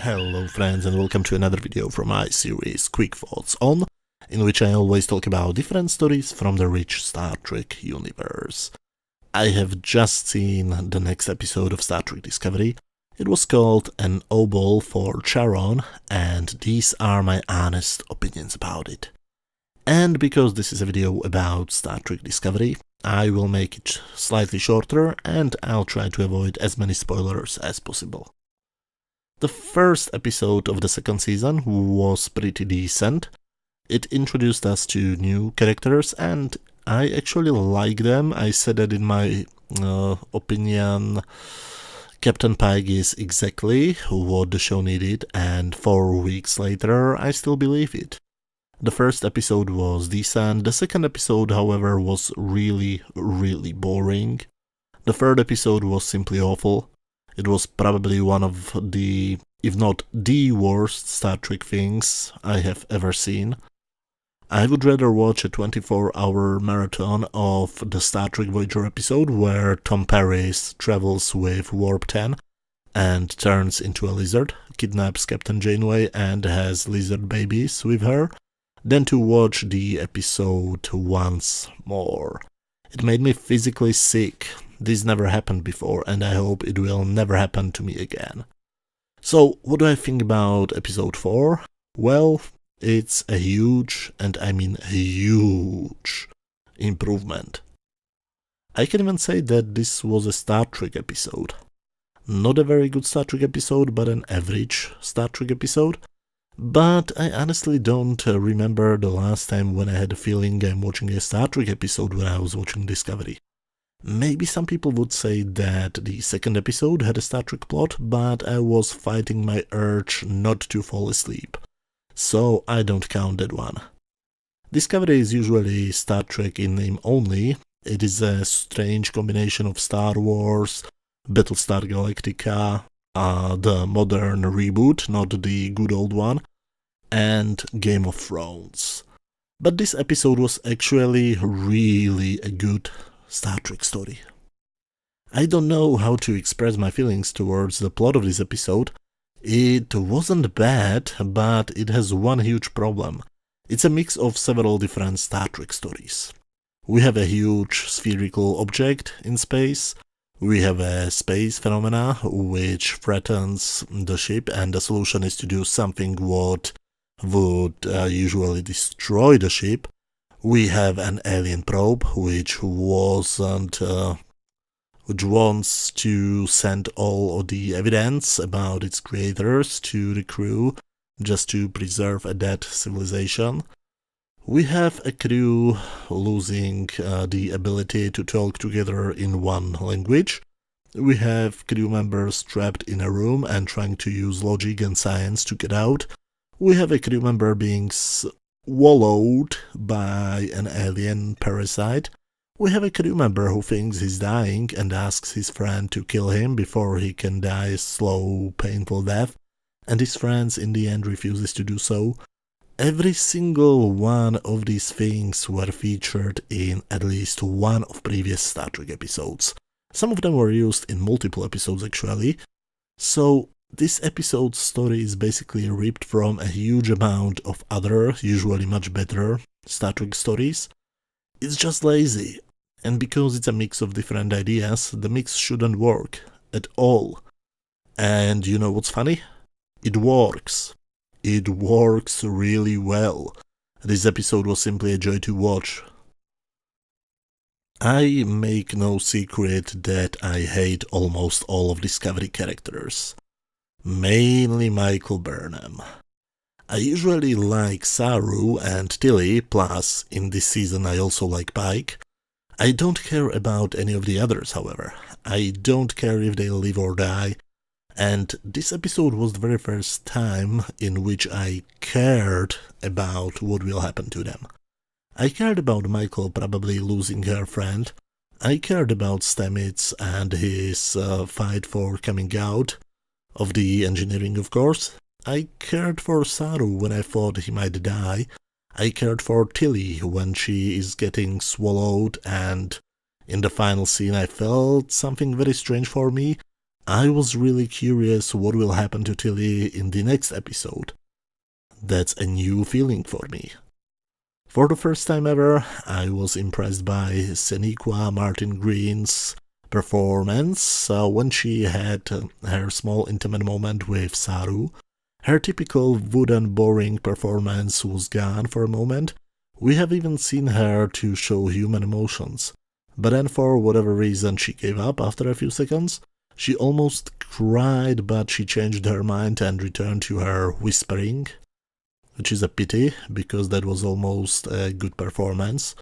Hello friends and welcome to another video from my series Quick Thoughts On, in which I always talk about different stories from the rich Star Trek universe. I have just seen the next episode of Star Trek Discovery. It was called An Obol For Charon, and these are my honest opinions about it. And because this is a video about Star Trek Discovery, I will make it slightly shorter and I'll try to avoid as many spoilers as possible. The first episode of the second season was pretty decent. It introduced us to new characters and I actually like them. I said that in my opinion, Captain Pike is exactly what the show needed, and 4 weeks later I still believe it. The first episode was decent. The second episode, however, was really boring. The third episode was simply awful. It was probably one of the, if not the worst Star Trek things I have ever seen. I would rather watch a 24-hour marathon of the Star Trek Voyager episode where Tom Paris travels with Warp 10 and turns into a lizard, kidnaps Captain Janeway and has lizard babies with her, than to watch the episode once more. It made me physically sick. This never happened before, and I hope it will never happen to me again. So, what do I think about episode 4? Well, it's a huge, and I mean huge, improvement. I can even say that this was a Star Trek episode. Not a very good Star Trek episode, but an average Star Trek episode. But I honestly don't remember the last time when I had a feeling I'm watching a Star Trek episode when I was watching Discovery. Maybe some people would say that the second episode had a Star Trek plot, but I was fighting my urge not to fall asleep, so I don't count that one. Discovery is usually Star Trek in name only. It is a strange combination of Star Wars, Battlestar Galactica, the modern reboot, not the good old one, and Game of Thrones. But this episode was actually really a good Star Trek story. I don't know how to express my feelings towards the plot of this episode. It wasn't bad, but it has one huge problem. It's a mix of several different Star Trek stories. We have a huge spherical object in space. We have a space phenomena which threatens the ship, and the solution is to do something what would usually destroy the ship. We have an alien probe which wants to send all of the evidence about its creators to the crew just to preserve a dead civilization. We have a crew losing the ability to talk together in one language. We have crew members trapped in a room and trying to use logic and science to get out. We have a crew member being swallowed by an alien parasite. We have a crew member who thinks he's dying and asks his friend to kill him before he can die a slow, painful death, and his friend in the end refuses to do so. Every single one of these things were featured in at least one of previous Star Trek episodes. Some of them were used in multiple episodes actually. So this episode's story is basically ripped from a huge amount of other, usually much better, Star Trek stories. It's just lazy. And because it's a mix of different ideas, the mix shouldn't work at all. And you know what's funny? It works. It works really well. This episode was simply a joy to watch. I make no secret that I hate almost all of Discovery characters. Mainly Michael Burnham. I usually like Saru and Tilly, plus in this season I also like Pike. I don't care about any of the others, however. I don't care if they live or die. And this episode was the very first time in which I cared about what will happen to them. I cared about Michael probably losing her friend. I cared about Stamets and his fight for coming out of the engineering, of course. I cared for Saru when I thought he might die. I cared for Tilly when she is getting swallowed, and in the final scene I felt something very strange for me. I was really curious what will happen to Tilly in the next episode. That's a new feeling for me. For the first time ever, I was impressed by Seniqua Martin Green's performance when she had her small intimate moment with Saru. Her typical wooden boring performance was gone for a moment. We have even seen her to show human emotions. But then for whatever reason she gave up after a few seconds. She almost cried, but she changed her mind and returned to her whispering, which is a pity, because that was almost a good performance.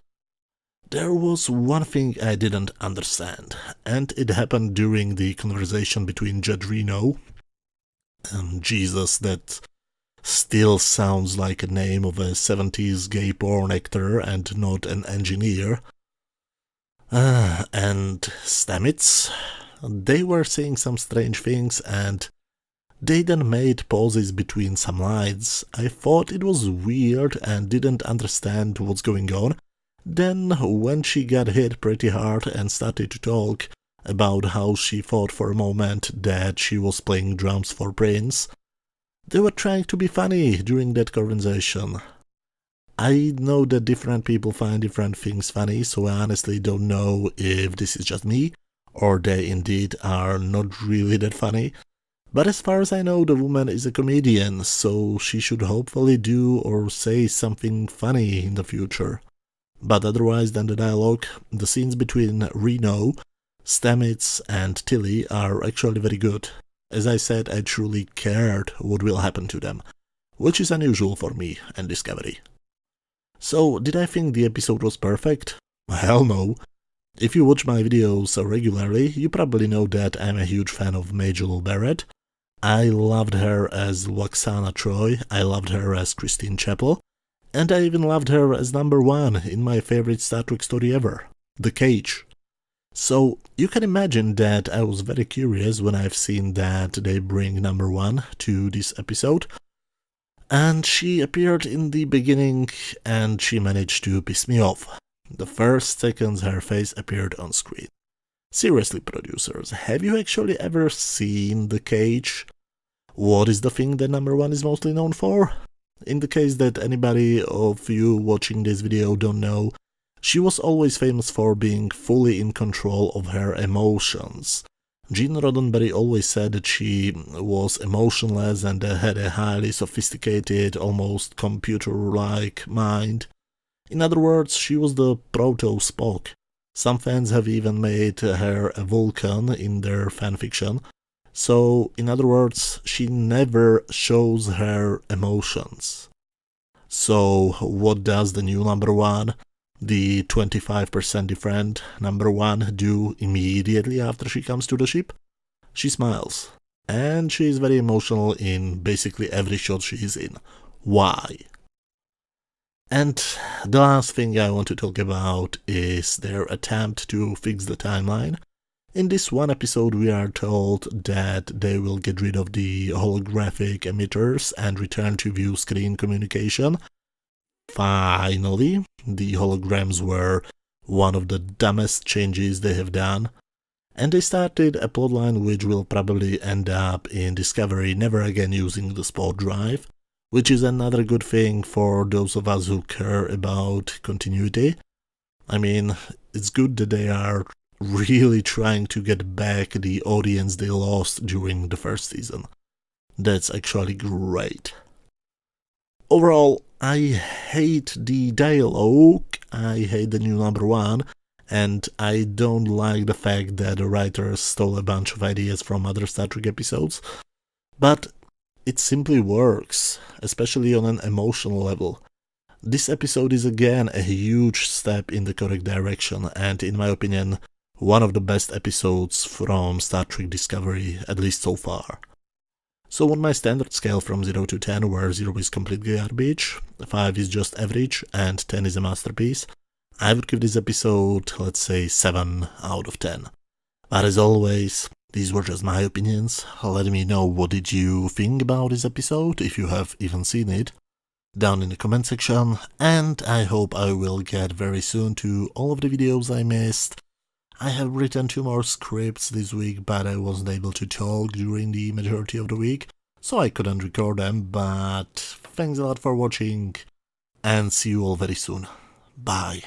There was one thing I didn't understand, and it happened during the conversation between Judge Reno. Jesus, that still sounds like a name of a 70s gay porn actor and not an engineer. And Stamets. They were saying some strange things, and they then made pauses between some lines. I thought it was weird and didn't understand what's going on. Then, when she got hit pretty hard and started to talk about how she thought for a moment that she was playing drums for Prince, they were trying to be funny during that conversation. I know that different people find different things funny, so I honestly don't know if this is just me, or they indeed are not really that funny. But as far as I know, the woman is a comedian, so she should hopefully do or say something funny in the future. But otherwise than the dialogue, the scenes between Reno, Stamets and Tilly are actually very good. As I said, I truly cared what will happen to them, which is unusual for me and Discovery. So, did I think the episode was perfect? Hell no. If you watch my videos regularly, you probably know that I'm a huge fan of Majel Barrett. I loved her as Lwaxana Troi, I loved her as Christine Chapel, and I even loved her as number 1 in my favorite Star Trek story ever, The Cage. So, you can imagine that I was very curious when I've seen that they bring number 1 to this episode. And she appeared in the beginning and she managed to piss me off. The first seconds her face appeared on screen. Seriously, producers, have you actually ever seen The Cage? What is the thing that number 1 is mostly known for? In the case that anybody of you watching this video don't know, she was always famous for being fully in control of her emotions. Gene Roddenberry always said that she was emotionless and had a highly sophisticated, almost computer-like mind. In other words, she was the proto-Spock. Some fans have even made her a Vulcan in their fanfiction. So, in other words, she never shows her emotions. So, what does the new number 1, the 25% different number 1, do immediately after she comes to the ship? She smiles. And she is very emotional in basically every shot she is in. Why? And the last thing I want to talk about is their attempt to fix the timeline. In this one episode we are told that they will get rid of the holographic emitters and return to view screen communication. Finally, the holograms were one of the dumbest changes they have done. And they started a plotline which will probably end up in Discovery never again using the sport drive, which is another good thing for those of us who care about continuity. I mean, it's good that they are really trying to get back the audience they lost during the first season. That's actually great. Overall, I hate the dialogue, I hate the new number 1, and I don't like the fact that the writers stole a bunch of ideas from other Star Trek episodes, but it simply works, especially on an emotional level. This episode is again a huge step in the correct direction, and in my opinion, one of the best episodes from Star Trek Discovery, at least so far. So on my standard scale from 0 to 10, where 0 is complete garbage, 5 is just average, and 10 is a masterpiece, I would give this episode, let's say, 7 out of 10. But as always, these were just my opinions. Let me know what did you think about this episode, if you have even seen it, down in the comment section, and I hope I will get very soon to all of the videos I missed. I have written 2 more scripts this week, but I wasn't able to talk during the majority of the week, so I couldn't record them, but thanks a lot for watching, and see you all very soon. Bye.